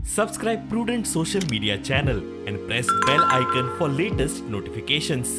Subscribe Prudent social media channel and press bell icon for latest notifications.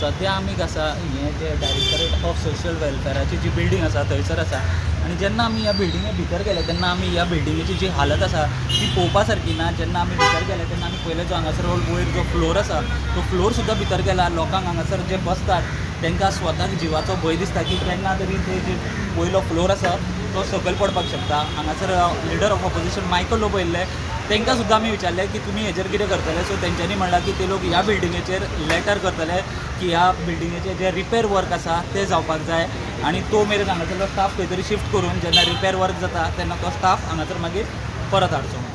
सध्या आम्ही कसा हे जे डायरेक्टरेट ऑफ सोशल वेलफेअराची जी बिल्डिंग आसा थंयसर आसा आनी जेन्ना आमी ह्या बिल्डिंगे भितर गेले तेन्ना आमी ह्या बिल्डिंगेची जी हालत आसा ती पळोवपा सारकी ना। जेन्ना आमी भितर गेले तेन्ना आमी पयले जो हांगासर वयर जो फ्लोर आसा तो फ्लोर सुद्दां भितर गेला। लोकांक हांगासर जे बसतात तांकां स्वताक जिवाचो भंय दिसता की केन्ना तरी ते जे वयलो फ्लोर आसा तो सकयल पडपाक शकता। हांगासर leader of opposition Michael Lobo येयल्ले, तांकां सुद्दां आमी विचारलें की तुमी हेजेर कितें करतले। सो तेंच्यांनी म्हणलां की ते लोक ह्या बिल्डिंगेचेर लेटर करतले की ह्या बिल्डिंगेचे जे रिपेर वर्क आसा ते जावपाक जाय आनी तो मेरेन हांगासरलो स्टाफ खंय तरी शिफ्ट करून जेन्ना रिपेर वर्क जाता तेन्ना तो स्टाफ हांगासर मागीर परत हाडचो।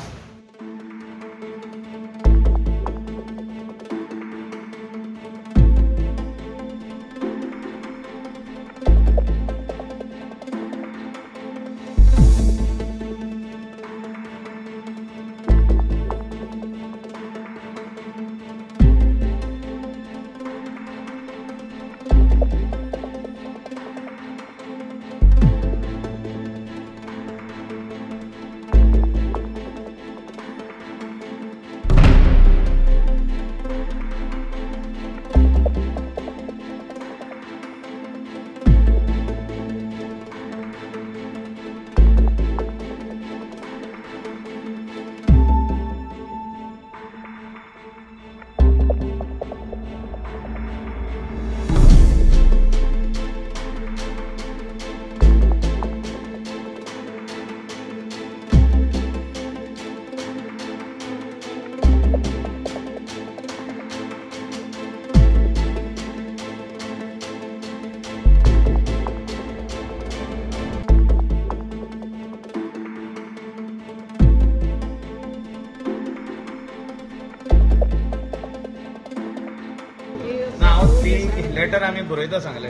लेटर आम्ही बरयता सांगले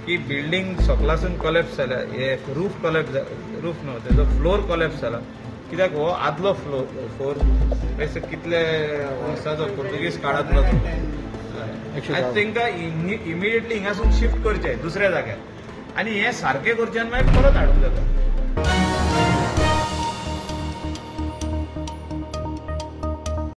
की बिल्डिंग सकलासून कॉलेप्स जाला, हे रूफ न्हू तेजो फ्लोर कॉलेप्स जाला। कित्याक हो आदलो फ्लोर कितले वर्साचो पोर्तुगीज काळांतलो तो। आनी तांकां इमिडिएटली हिंगासून शिफ्ट करचें दुसऱ्या जाग्यार आनी हे सारकें करचें आनी मागीर परत हाडूंक जाता।